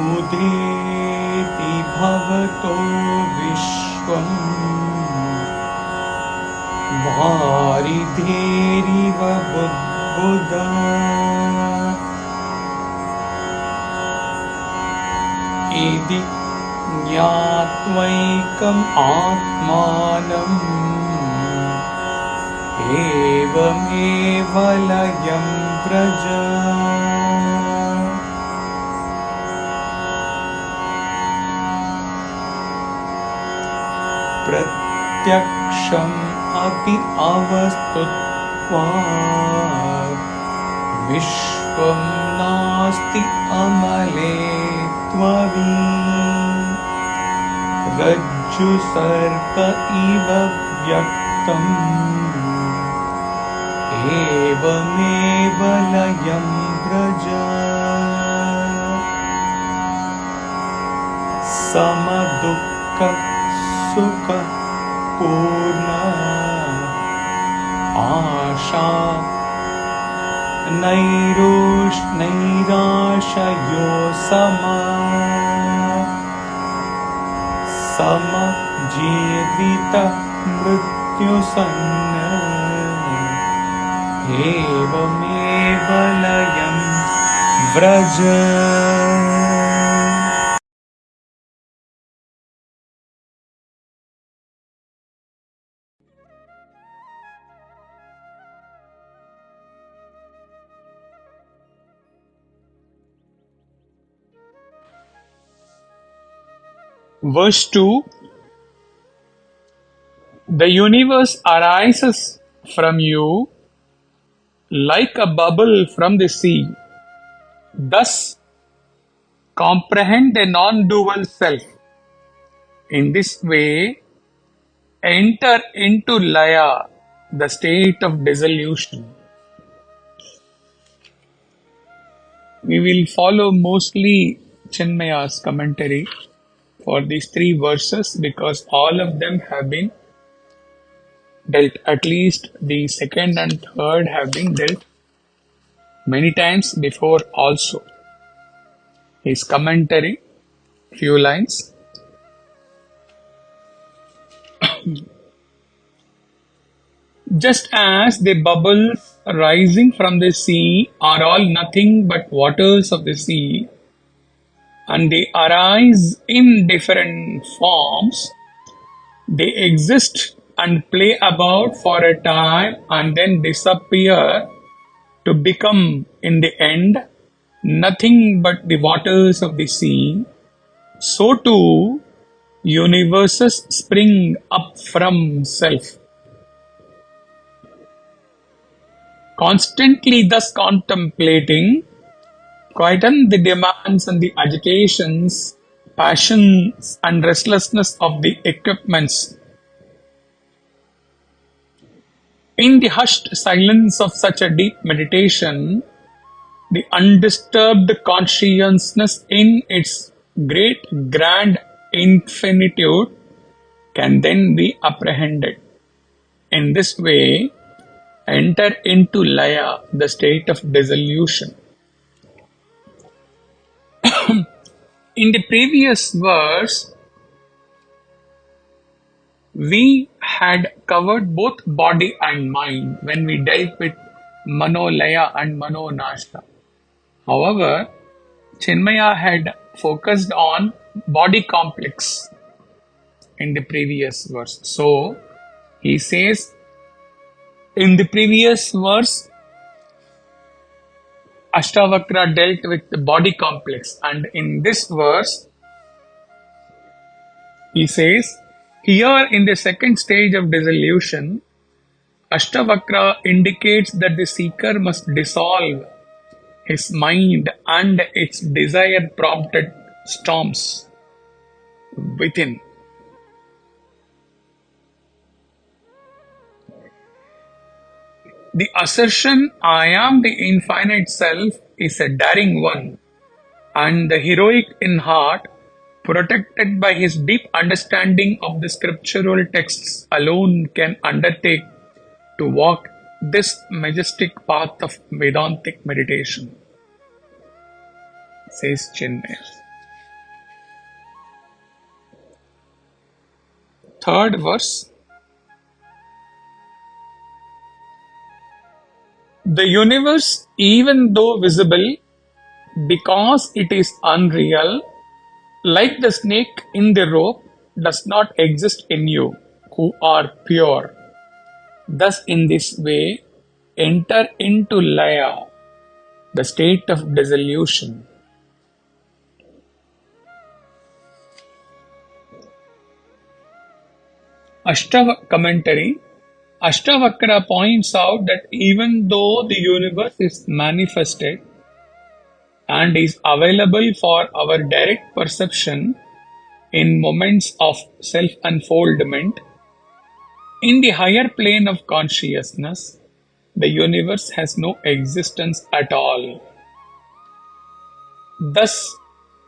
udeti bhavato viśvaṃ vāridheriva budbudaḥ idi jñātvaikamātmānamevameva layaṃ vraja pratyakṣamapyavastutvādviśvaṃ nāstyamale tvayi rajjusarpa iva vyaktamevameva layaṃ vraja samaduḥkhasukhaḥ pūrṇa āśānairāśyayoḥ samaḥ jīvita mrityusanna layaṃ vraja. Verse 2. The universe arises from you like a bubble from the sea. Thus, comprehend a non-dual self. In this way, enter into laya, the state of dissolution. We will follow mostly Chinmaya's commentary for these three verses because all of them have been dealt. At least the second and third have been dealt many times before also. His commentary, few lines. Just as the bubbles rising from the sea are all nothing but waters of the sea, and they arise in different forms, they exist and play about for a time and then disappear to become, in the end, nothing but the waters of the sea. So too, universes spring up from self. Constantly thus contemplating, quieten the demands and the agitations, passions and restlessness of the equipments. In the hushed silence of such a deep meditation, the undisturbed consciousness in its great grand infinitude can then be apprehended. In this way, enter into laya, the state of dissolution. In the previous verse, we had covered both body and mind when we dealt with mano laya and mano nashta. However, Chinmaya had focused on body complex in the previous verse. So, he says, in the previous verse, Ashtavakra dealt with the body complex, and in this verse, he says, here in the second stage of dissolution, Ashtavakra indicates that the seeker must dissolve his mind and its desire-prompted storms within. The assertion, I am the infinite self, is a daring one, and the heroic in heart, protected by his deep understanding of the scriptural texts, alone can undertake to walk this majestic path of Vedantic meditation, says Chinmaya. third verse. The universe, even though visible, because it is unreal, like the snake in the rope, does not exist in you, who are pure. Thus, in this way, enter into laya, the state of dissolution. Commentary. Ashtavakra points out that even though the universe is manifested and is available for our direct perception in moments of self-unfoldment, in the higher plane of consciousness, the universe has no existence at all. Thus,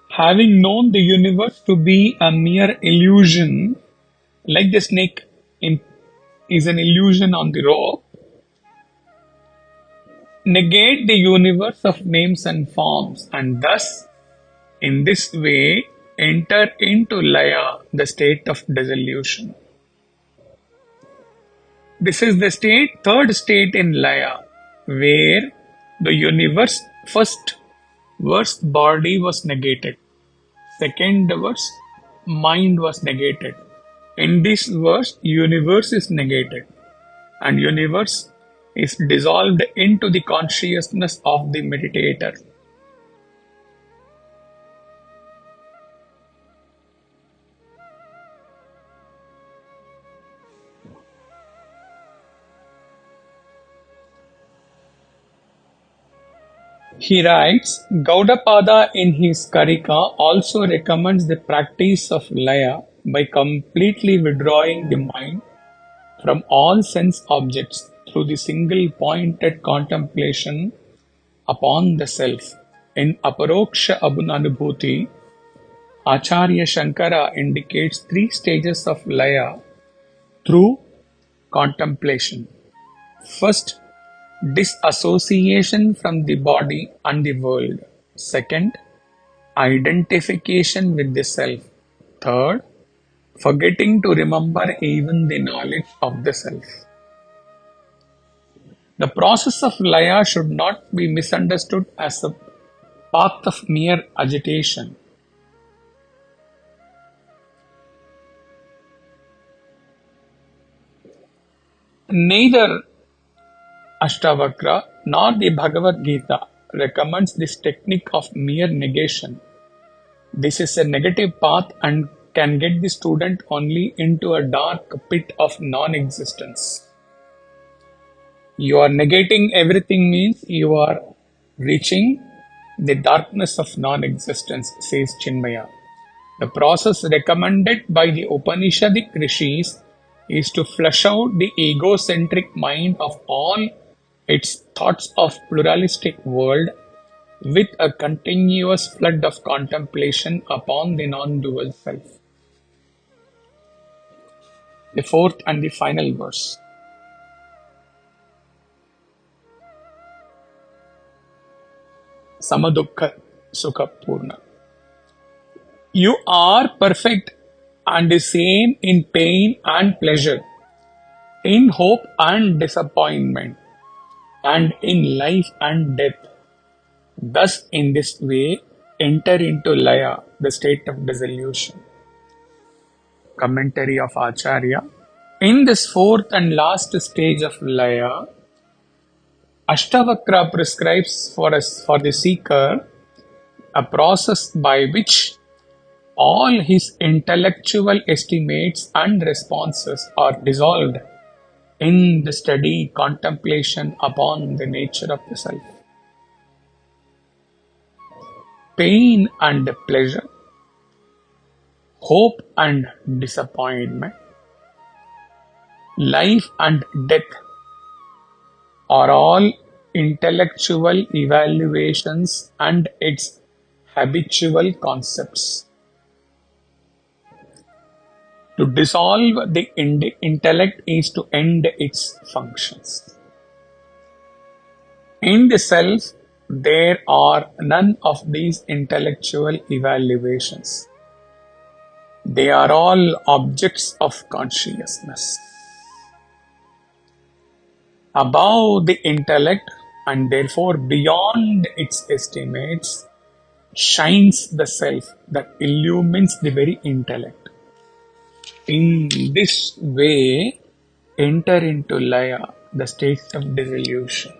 having known the universe to be a mere illusion, like the snake is an illusion on the rope, negate the universe of names and forms, and thus, in this way, enter into laya, the state of dissolution. This is the third state in laya, where the universe, first verse, body was negated. Second verse, mind was negated. In this verse, universe is negated, and universe is dissolved into the consciousness of the meditator. He writes, Gaudapada in his Karika also recommends the practice of laya by completely withdrawing the mind from all sense objects through the single pointed contemplation upon the self. In Aparoksha Abunanubhuti, Acharya Shankara indicates 3 stages of laya through contemplation. First, disassociation from the body and the world. Second, identification with the self. Third, forgetting to remember even the knowledge of the self. The process of laya should not be misunderstood as a path of mere agitation. Neither Ashtavakra nor the Bhagavad Gita recommends this technique of mere negation. This is a negative path and can get the student only into a dark pit of non-existence. You are negating everything means you are reaching the darkness of non-existence, says Chinmaya. The process recommended by the Upanishadic rishis is to flush out the egocentric mind of all its thoughts of pluralistic world with a continuous flood of contemplation upon the non-dual self. The fourth and the final verse. Samaduḥkhasukhaḥ pūrṇa. You are perfect and the same in pain and pleasure, in hope and disappointment, and in life and death. Thus, in this way, enter into laya, the state of dissolution. Commentary of Acharya. In this fourth and last stage of laya, Ashtavakra prescribes for the seeker a process by which all his intellectual estimates and responses are dissolved in the steady contemplation upon the nature of the self. Pain and pleasure, hope and disappointment, life and death are all intellectual evaluations and its habitual concepts. To dissolve the intellect is to end its functions. In the self, there are none of these intellectual evaluations. They are all objects of consciousness. Above the intellect and therefore beyond its estimates shines the self that illumines the very intellect. In this way, enter into laya, the states of dissolution.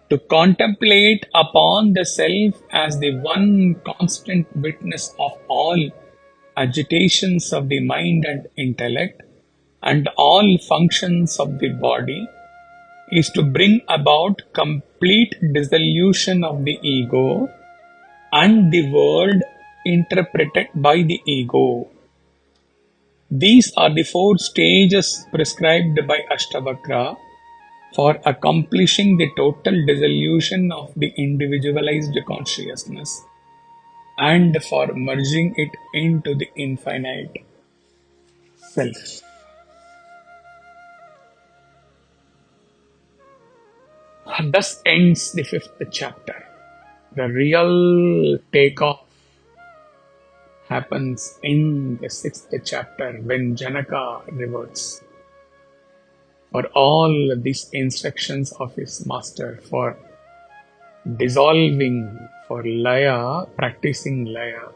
To contemplate upon the self as the one constant witness of all agitations of the mind and intellect and all functions of the body is to bring about complete dissolution of the ego and the world interpreted by the ego. These are the 4 stages prescribed by Ashtavakra for accomplishing the total dissolution of the individualized consciousness and for merging it into the infinite self. Thus ends the 5th chapter. The real takeoff happens in the 6th chapter when Janaka reverts for all these instructions of his master for dissolving, for laya, practicing laya.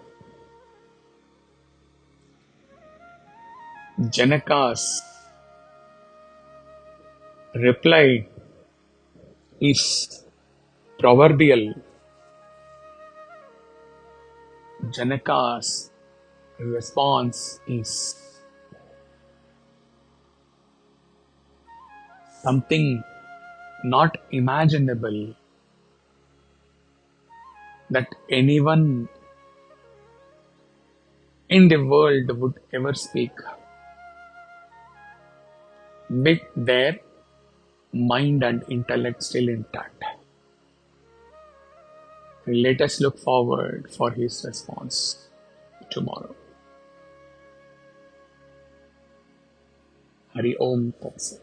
Janaka's reply is proverbial. Janaka's response is something not imaginable that anyone in the world would ever speak with their mind and intellect still intact. Let us look forward for his response tomorrow. Hari Om Tat Sat.